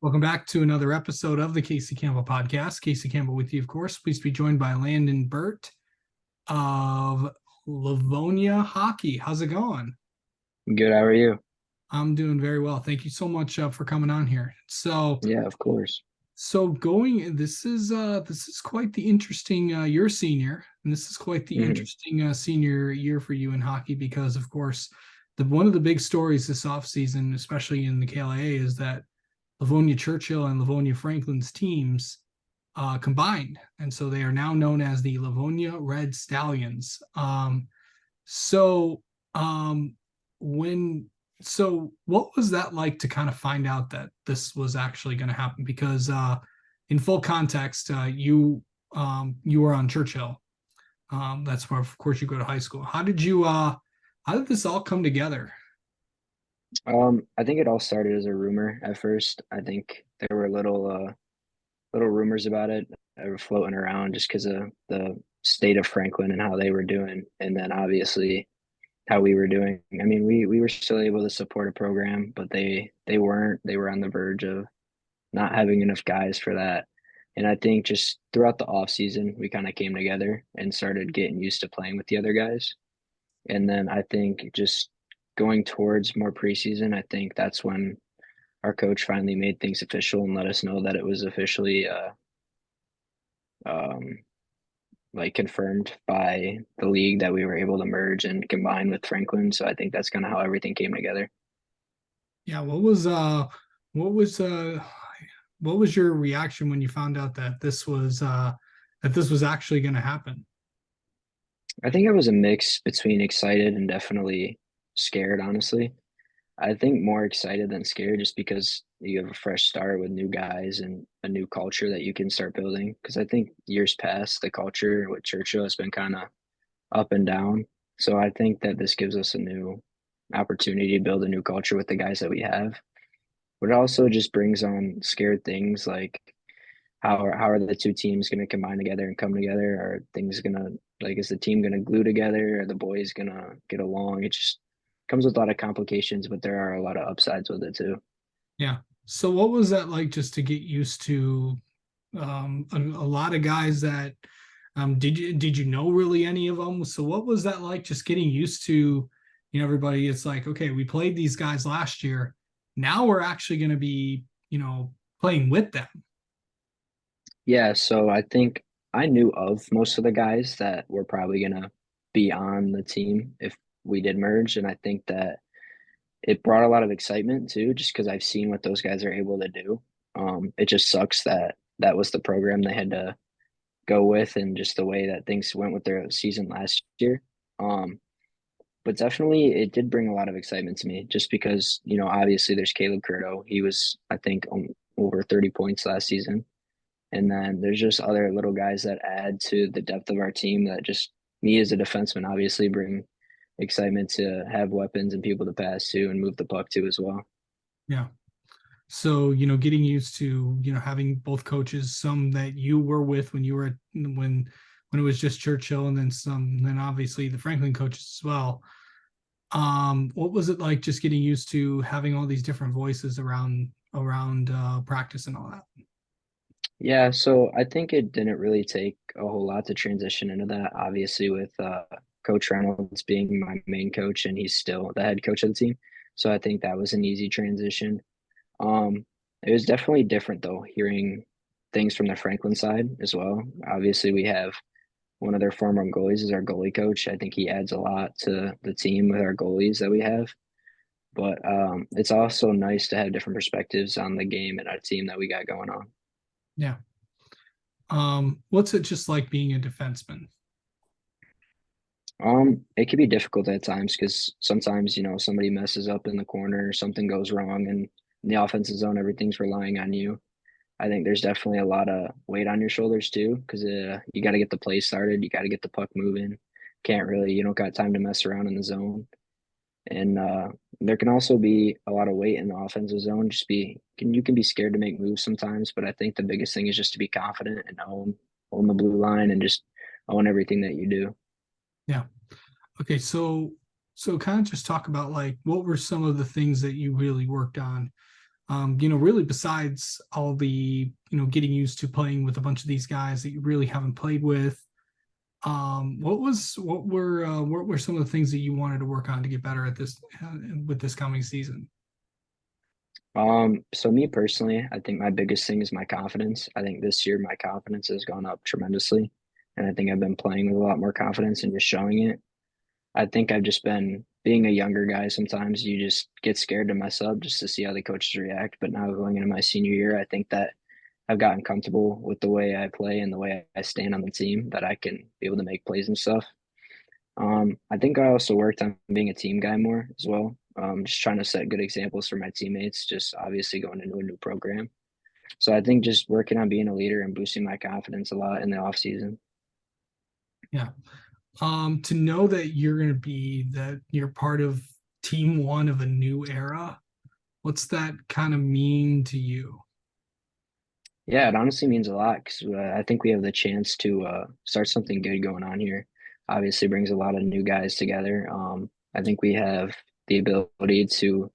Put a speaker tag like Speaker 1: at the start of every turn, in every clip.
Speaker 1: Welcome back to another episode of the Casey Campbell podcast. Casey Campbell with you, of course. Please be joined by Landen Burdt of Livonia Hockey. How's it going?
Speaker 2: Good. How are you?
Speaker 1: I'm doing very well. Thank you so much for coming on here. So,
Speaker 2: Yeah, of course.
Speaker 1: so going. This is quite the interesting. You're a senior, and this is quite the
Speaker 2: hmm
Speaker 1: interesting senior year for you in hockey because, of course, the one of the big stories this offseason, especially in the KLA, is that Livonia Churchill and Livonia Franklin's teams combined, and so they are now known as the Livonia Red Stallions. So um, when what was that like to kind of find out that this was actually going to happen? Because in full context, you were on Churchill. That's where, of course, you go to high school. How did this all come together?
Speaker 2: I think it all started as a rumor at first. I think there were little rumors about it that were floating around just because of the state of Franklin and how they were doing, and then obviously how we were doing. I mean, we were still able to support a program, but they weren't. They were on the verge of not having enough guys for that. And I think just throughout the off season, we kind of came together and started getting used to playing with the other guys. And then I think just going towards more preseason, I think that's when our coach finally made things official and let us know that it was officially um, like confirmed by the league that we were able to merge and combine with Franklin. So I think that's kind of how everything came together.
Speaker 1: Yeah, what was uh what was your reaction when you found out that this was actually going to happen?
Speaker 2: I think it was a mix between excited and definitely scared, honestly. I think more excited than scared just because you have a fresh start with new guys and a new culture that you can start building. Because I think years past, the culture with Churchill has been kind of up and down. So I think that this gives us a new opportunity to build a new culture with the guys that we have. But it also just brings on scared things like how are the two teams going to combine together and come together? Are things going to like is the team going to glue together? Are the boys going to get along? It just comes with a lot of complications, but there are a lot of upsides with it too.
Speaker 1: Yeah. So what was that like just to get used to a lot of guys that did you know really any of them? So what was that like just getting used to, everybody, it's like, okay, we played these guys last year. Now we're actually going to be, playing with them.
Speaker 2: Yeah, so I think I knew of most of the guys that were probably gonna be on the team if we did merge, and I think that it brought a lot of excitement too, just because I've seen what those guys are able to do. It just sucks that that was the program they had to go with, and just the way that things went with their season last year. Um, but definitely, it did bring a lot of excitement to me, just because obviously there's Caleb Curto. He was, I think, over 30 points last season. And then there's just other little guys that add to the depth of our team that just me as a defenseman obviously bring excitement to have weapons and people to pass to and move the puck to as well.
Speaker 1: Yeah. So, getting used to, having both coaches, some that you were with when you were when it was just Churchill, and then then obviously the Franklin coaches as well. What was it like just getting used to having all these different voices around practice and all that?
Speaker 2: Yeah, so I think it didn't really take a whole lot to transition into that. Obviously, with Coach Reynolds being my main coach and he's still the head coach of the team. So I think that was an easy transition. Um, it was definitely different though, hearing things from the Franklin side as well. Obviously, we have one of their former goalies is our goalie coach. I think he adds a lot to the team with our goalies that we have. But it's also nice to have different perspectives on the game and our team that we got going on.
Speaker 1: Yeah. What's it just like being a defenseman?
Speaker 2: It can be difficult at times because sometimes somebody messes up in the corner, something goes wrong, and in the offensive zone, everything's relying on you. I think there's definitely a lot of weight on your shoulders too, because you got to get the play started, you got to get the puck moving. You don't got time to mess around in the zone. And there can also be a lot of weight in the offensive zone. You can be scared to make moves sometimes, but I think the biggest thing is just to be confident and own the blue line and just own everything that you do.
Speaker 1: Yeah. Okay, so kind of just talk about like what were some of the things that you really worked on Really besides all the, getting used to playing with a bunch of these guys that you really haven't played with, what were some of the things that you wanted to work on to get better at this with this coming season?
Speaker 2: So me personally, I think my biggest thing is my confidence. I think this year my confidence has gone up tremendously, and I think I've been playing with a lot more confidence and just showing it. I think I've just been being a younger guy. Sometimes you just get scared to mess up just to see how the coaches react. But now going into my senior year, I think that I've gotten comfortable with the way I play and the way I stand on the team that I can be able to make plays and stuff. I think I also worked on being a team guy more as well. Just trying to set good examples for my teammates, just obviously going into a new program. So I think just working on being a leader and boosting my confidence a lot in the off season.
Speaker 1: Yeah. To know that you're part of team one of a new era, what's that kind of mean to you?
Speaker 2: Yeah, it honestly means a lot because I think we have the chance to start something good going on here. Obviously, brings a lot of new guys together. I think we have the ability to,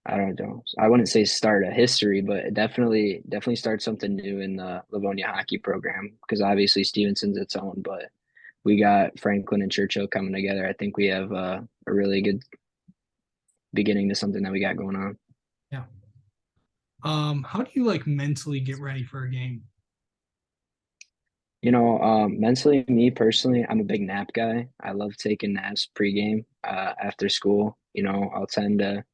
Speaker 2: I don't know, I wouldn't say start a history, but definitely start something new in the Livonia hockey program because obviously Stevenson's its own, but we got Franklin and Churchill coming together. I think we have a really good beginning to something that we got going on.
Speaker 1: Yeah. How do you like mentally get ready for a game?
Speaker 2: Mentally, me personally, I'm a big nap guy. I love taking naps pregame, after school. I'll tend to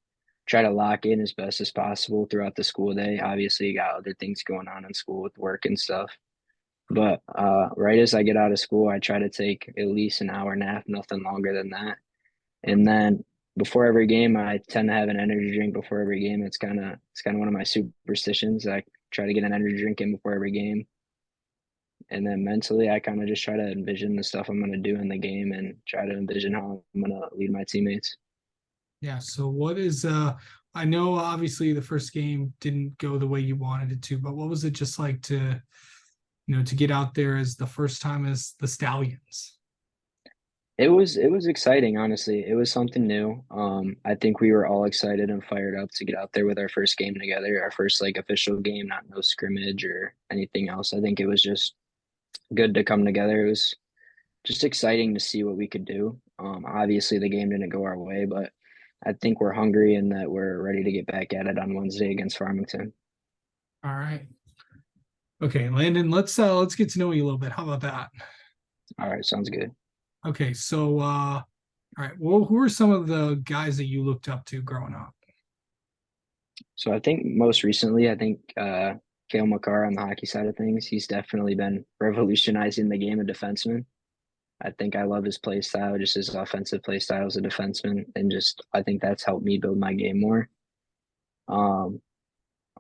Speaker 2: try to lock in as best as possible throughout the school day. Obviously, you got other things going on in school with work and stuff. But right as I get out of school, I try to take at least an hour nap, nothing longer than that. And then before every game, I tend to have an energy drink before every game. It's kind of one of my superstitions. I try to get an energy drink in before every game. And then mentally, I kind of just try to envision the stuff I'm going to do in the game and try to envision how I'm going to lead my teammates.
Speaker 1: Yeah. So what is I know obviously the first game didn't go the way you wanted it to, but what was it just like to, to get out there as the first time as the Stallions?
Speaker 2: It was exciting, honestly. It was something new. I think we were all excited and fired up to get out there with our first game together, our first like official game, not no scrimmage or anything else. I think it was just good to come together. It was just exciting to see what we could do. Obviously the game didn't go our way, but I think we're hungry and that we're ready to get back at it on Wednesday against Farmington.
Speaker 1: All right. Okay, Landon, let's get to know you a little bit. How about that?
Speaker 2: All right, sounds good.
Speaker 1: Okay, so all right, well, who are some of the guys that you looked up to growing up?
Speaker 2: So I think most recently, I think Kale McCarr on the hockey side of things, he's definitely been revolutionizing the game of defenseman. I think I love his play style, just his offensive play style as a defenseman, and just I think that's helped me build my game more. Um,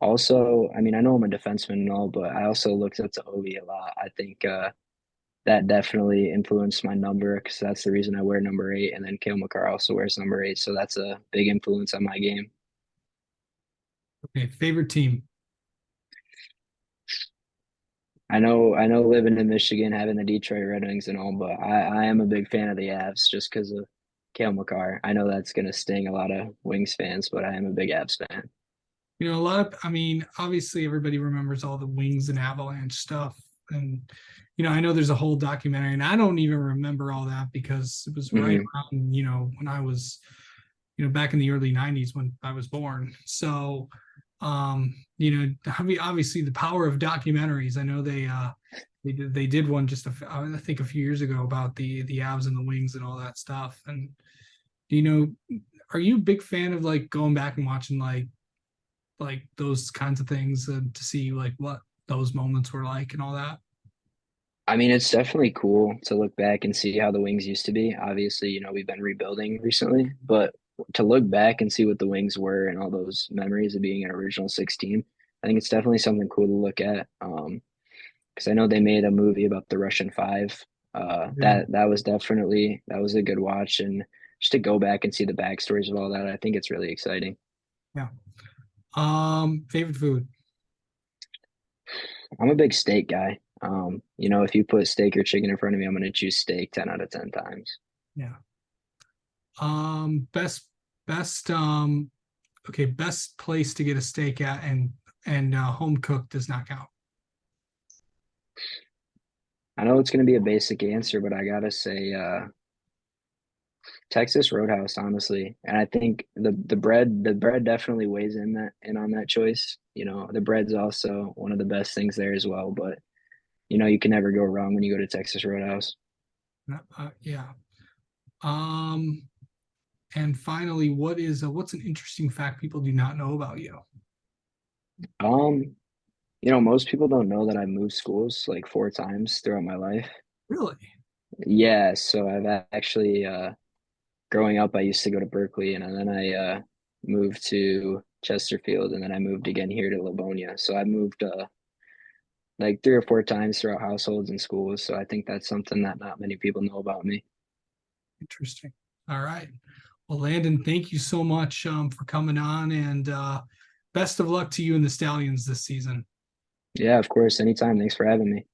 Speaker 2: Also, I mean, I know I'm a defenseman and all, but I also looked up to Ovi a lot. I think that definitely influenced my number because that's the reason I wear number 8, and then Kale McCarr also wears number 8, so that's a big influence on my game.
Speaker 1: Okay, favorite team.
Speaker 2: I know living in Michigan, having the Detroit Red Wings and all, but I am a big fan of the Avs just because of Cale Makar. I know that's gonna sting a lot of Wings fans, but I am a big Avs fan.
Speaker 1: A lot of, I mean, obviously everybody remembers all the Wings and Avalanche stuff. And, I know there's a whole documentary, and I don't even remember all that because it was right
Speaker 2: Hmm.
Speaker 1: around, when I was, back in the early 90s when I was born. So, obviously the power of documentaries. I know they did one just I think a few years ago about the Avs and the Wings and all that stuff. And you know, are you a big fan of like going back and watching like those kinds of things to see like what those moments were like and all that?
Speaker 2: I mean, it's definitely cool to look back and see how the Wings used to be. Obviously, we've been rebuilding recently, but to look back and see what the Wings were and all those memories of being an original 16, I think it's definitely something cool to look at. Because I know they made a movie about the Russian Five.
Speaker 1: Yeah,
Speaker 2: That was a good watch, and just to go back and see the backstories of all that, I think it's really exciting.
Speaker 1: yeah. Favorite food?
Speaker 2: I'm a big steak guy. If you put steak or chicken in front of me, I'm going to choose steak 10 out of 10 times.
Speaker 1: Yeah. Best okay, best place to get a steak at, and home cooked does not count.
Speaker 2: I know it's going to be a basic answer, but I gotta say Texas Roadhouse, honestly. And I think the bread definitely weighs in on that choice. You know, the bread's also one of the best things there as well. But you know, you can never go wrong when you go to Texas Roadhouse.
Speaker 1: Yeah. Um, and finally, what's an interesting fact people do not know about you?
Speaker 2: Um, you know, most people don't know that I moved schools like 4 times throughout my life.
Speaker 1: Really?
Speaker 2: Yeah, so I've actually growing up I used to go to Berkeley and then I moved to Chesterfield and then I moved again here to Livonia. So I moved like 3 or 4 times throughout households and schools. So I think that's something that not many people know about me.
Speaker 1: Interesting. All right. Well, Landon, thank you so much for coming on, and best of luck to you and the Stallions this season.
Speaker 2: Yeah, of course, anytime. Thanks for having me.